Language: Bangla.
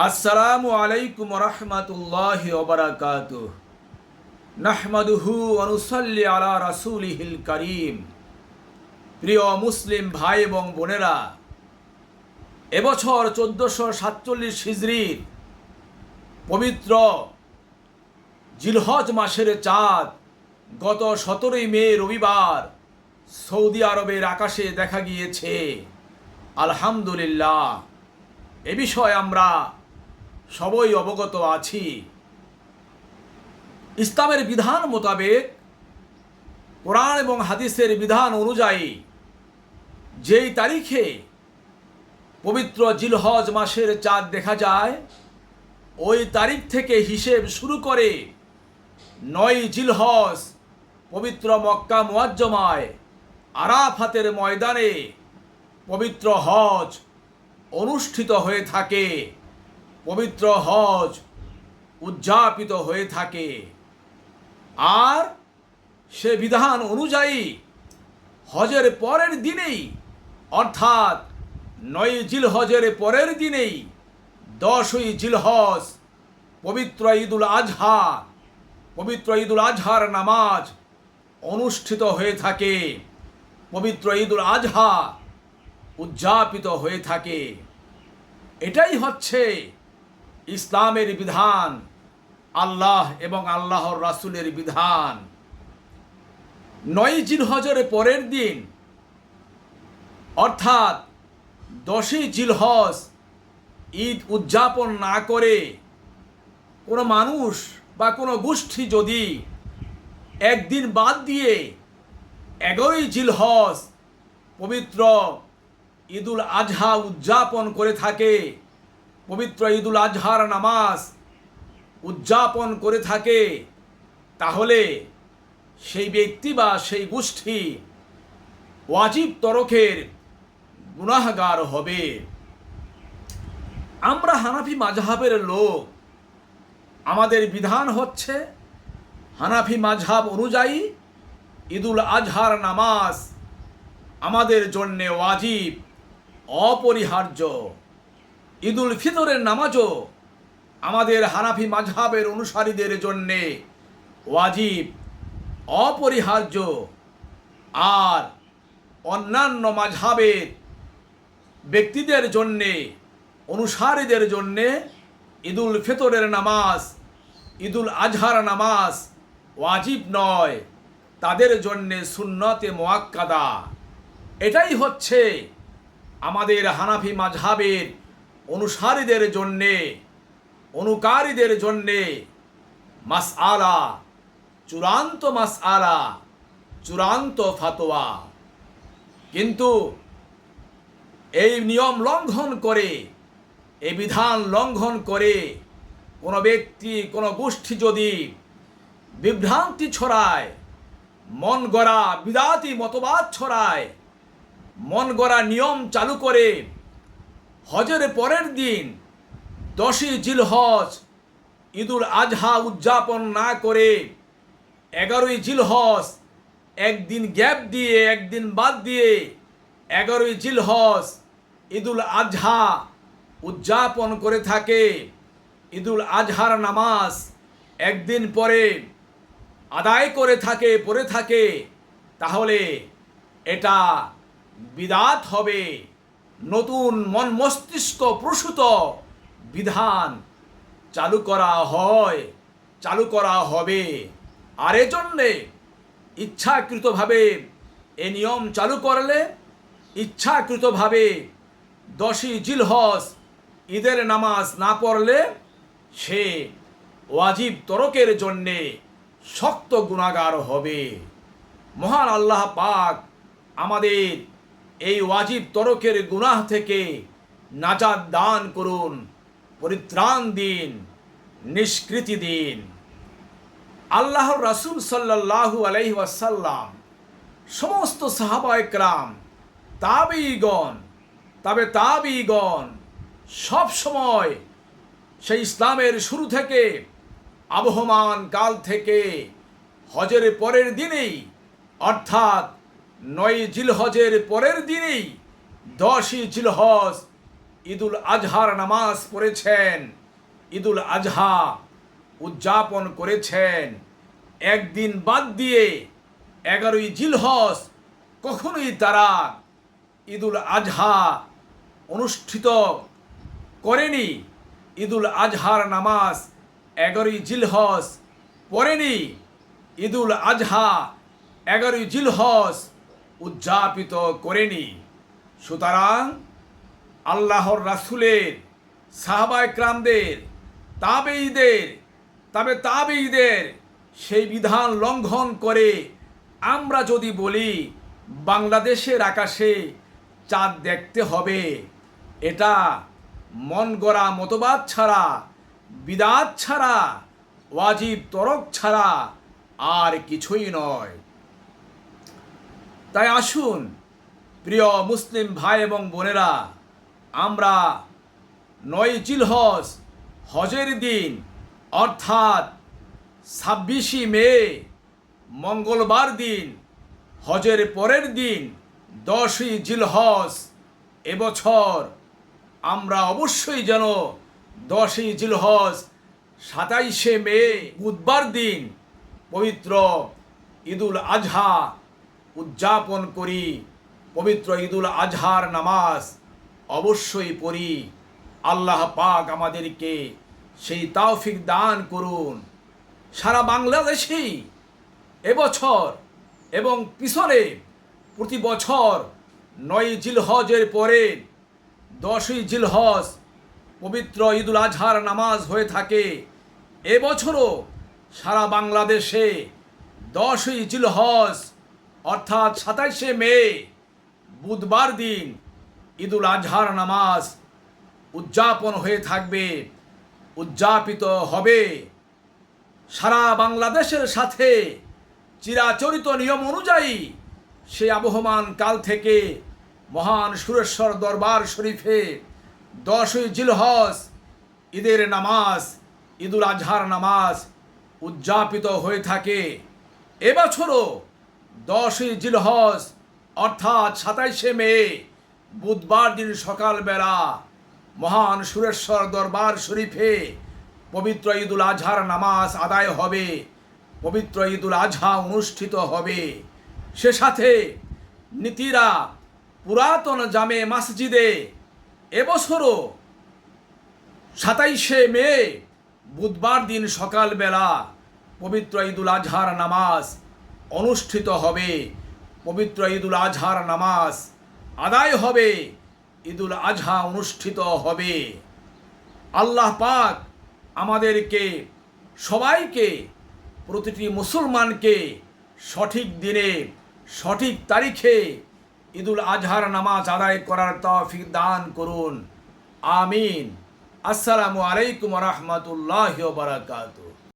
আসসালামু আলাইকুম রহমতুল্লাহি ওয়া বারাকাতুহু নাহমাদুহু ওয়া নুসাল্লি আলা রাসূলিহিল কারীম। প্রিয় মুসলিম ভাই এবং বোনেরা, এবছর 1447 হিজরির পবিত্র জিলহজ মাসের চাঁদ গত 17 মে রবিবার সৌদি আরবের আকাশে দেখা গিয়েছে। আলহামদুলিল্লাহ, এ বিষয়ে আমরা সবই অবগত আছি। ইসলামের বিধান মোতাবেক, কোরআন এবং হাদিসের বিধান অনুযায়ী যেই তারিখে পবিত্র জিলহজ মাসের চাঁদ দেখা যায়, ওই তারিখ থেকে হিসেব শুরু করে 9 জিলহজ পবিত্র মক্কা মুআজ্জমায় আরাফাতের ময়দানে পবিত্র হজ অনুষ্ঠিত হয়ে থাকে, পবিত্র হজ উদযাপিত হয়ে থাকে। আর সে বিধান অনুযায়ী হজের পরের দিনেই, অর্থাৎ 9 জিলহজের পরের দিনেই 10ই জিলহজ পবিত্র ঈদুল আজহা, পবিত্র ঈদুল আজহার নামাজ অনুষ্ঠিত হয়ে থাকে, পবিত্র ঈদুল আজহা উদযাপিত হয়ে থাকে। এটাই হচ্ছে ইসলামের বিধান, আল্লাহ এবং আল্লাহর রাসূলের বিধান। 9 জিলহজের পরের দিন, অর্থাৎ 10ই জিলহজ ঈদ উদযাপন না করে কোনো মানুষ বা কোনো গোষ্ঠী যদি একদিন বাদ দিয়ে 11ই জিলহজ পবিত্র ঈদুল আজহা উদযাপন করে থাকে, পবিত্র ঈদুল আজহার নামাজ উদযাপন করে থাকে, তাহলে সেই ব্যক্তি বা সেই গোষ্ঠী ওয়াজিব তরকের গুনাহগার হবে। আমরা হানাফি মাযহাবের লোক, আমাদের বিধান হচ্ছে হানাফি মাযহাব অনুযায়ী ঈদুল আজহার নামাজ আমাদের জন্য ওয়াজিব, অপরিহার্য। ঈদুল ফিতরের নামাজও আমাদের হানাফি মাযহাবের অনুসারীদের জন্যে ওয়াজিব, অপরিহার্য। আর অন্যান্য মাযহাবের ব্যক্তিদের জন্যে, অনুসারীদের জন্যে ঈদুল ফিতরের নামাজ, ঈদুল আজহার নামাজ ওয়াজিব নয়, তাদের জন্যে সুন্নতে মুআক্কাদা। এটাই হচ্ছে আমাদের হানাফি মাযহাবের অনুসারীদের জন্যে, অনুকারীদের জন্যে মাসআলা, চূড়ান্ত মাসআলা, চূড়ান্ত ফাতোয়া। কিন্তু এই নিয়ম লঙ্ঘন করে, এই বিধান লঙ্ঘন করে কোনো ব্যক্তি, কোনো গোষ্ঠী যদি বিভ্রান্তি ছড়ায়, মন গড়া বিদাতি মতবাদ ছড়ায়, মন গড়া নিয়ম চালু করে হজের পরের দিন 10ই জিলহজ ঈদুল আজহা উদযাপন না করে 11ই জিলহজ একদিন গ্যাপ দিয়ে, একদিন বাদ দিয়ে 11ই জিলহজ ঈদুল আজহা উদযাপন করে থাকে, ঈদুল আজহার নামাজ একদিন পরে আদায় করে থাকে, পড়ে থাকে, তাহলে এটা বিদাত হবে। নতুন মন মস্তিষ্ক প্রসূত বিধান চালু করা হয়, চালু করা হবে। আর এজন্যে ইচ্ছাকৃতভাবে এ নিয়ম চালু করলে, ইচ্ছাকৃতভাবে 10ই জিলহজ ঈদের নামাজ না পড়লে সে ওয়াজিব তরকের জন্যে শক্ত গুনাহগার হবে। মহান আল্লাহ পাক আমাদের এই ওয়াজিব তরকের গুনাহ থেকে নাজাত দান করুন, পরিত্রাণ দিন, নিষ্কৃতি দিন। আল্লাহর রাসূল সাল্লাল্লাহু আলাইহি ওয়াসাল্লাম, সমস্ত সাহাবায়ে কেরাম, তাবেঈগণ, তাবেঈগণ সব সময় সেই ইসলামের শুরু থেকে, আবহমান কাল থেকে হজের পরের দিনেই, অর্থাৎ 9 জিলহজের পরের দিনেই 10ই জিলহজ ঈদুল আজহার নামাজ পড়েছেন, ঈদুল আজহা উদযাপন করেছেন, একদিন বাদ দিয়ে 11ই জিলহজ কখনোই তারা ঈদুল আজহা অনুষ্ঠিত করেনি, ঈদুল আজহার নামাজ 11ই জিলহজ পড়েনি, ঈদুল আজহা 11ই জিলহজ উদযাপিত করেনি। সুতরাং আল্লাহর রাসূলের, সাহাবায়ে কেরামদের, তাবেঈদের সেই বিধান লঙ্ঘন করে আমরা যদি বলি বাংলাদেশের আকাশে চাঁদ দেখতে হবে, এটা মন গড়া মতবাদ ছাড়া, বিদআত ছাড়া, ওয়াজিব তরক ছাড়া আর কিছুই নয়। তাই আসুন প্রিয় মুসলিম ভাই এবং বোনেরা, আমরা 9 জিলহজ হজের দিন অর্থাৎ 26 মে মঙ্গলবার দিন, হজের পরের দিন 10ই জিলহজ, এবছর আমরা অবশ্যই যেন 10ই জিলহজ 27শে মে বুধবার দিন পবিত্র ঈদুল আজহা উদযাপন করি, পবিত্র ঈদুল আজহার নামাজ অবশ্যই পড়ি। আল্লাহ পাক আমাদেরকে সেই তৌফিক দান করুন। সারা বাংলাদেশেই এবছর এবং পিছনে প্রতি বছর 9 জিলহজের পরে 10ই জিলহজ পবিত্র ঈদুল আজহার নামাজ হয়ে থাকে। এবছরও সারা বাংলাদেশে 10ই জিলহজ অর্থাৎ 27শে মে বুধবার দিন ঈদুল আজহার নামাজ উদযাপন হয়ে থাকবে, উদযাপিত হবে। সারা বাংলাদেশের সাথে চিরাচরিত নিয়ম অনুযায়ী সে আবহমান কাল থেকে মহান সুরেশ্বর দরবার শরীফে 10ই জিলহজ ঈদের নামাজ, ঈদুল আজহার নামাজ উদযাপিত হয়ে থাকে। এবছরও 10ই জিলহজ অর্থাৎ 27শে মে বুধবার দিন সকালবেলা মহান সুরেশ্বর দরবার শরীফে পবিত্র ঈদুল আজহার নামাজ আদায় হবে, পবিত্র ঈদুল আজহা অনুষ্ঠিত হবে। সে সাথে নীতিরা পুরাতন জামে মসজিদে এবছরও 27শে মে বুধবার দিন সকালবেলা পবিত্র ঈদুল আজহার নামাজ অনুষ্ঠিত হবে, পবিত্র ঈদুল আজহার নামাজ আদায় হবে, ঈদুল আজহা অনুষ্ঠিত হবে। আল্লাহ পাক আমাদেরকে সবাইকে, প্রতিটি মুসলমানকে সঠিক দিনে সঠিক তারিখে ঈদুল আজহার নামাজ আদায় করার তৌফিক দান করুন। আমিন। আসসালামু আলাইকুম ওয়া রাহমাতুল্লাহি ওয়া বারাকাতুহু।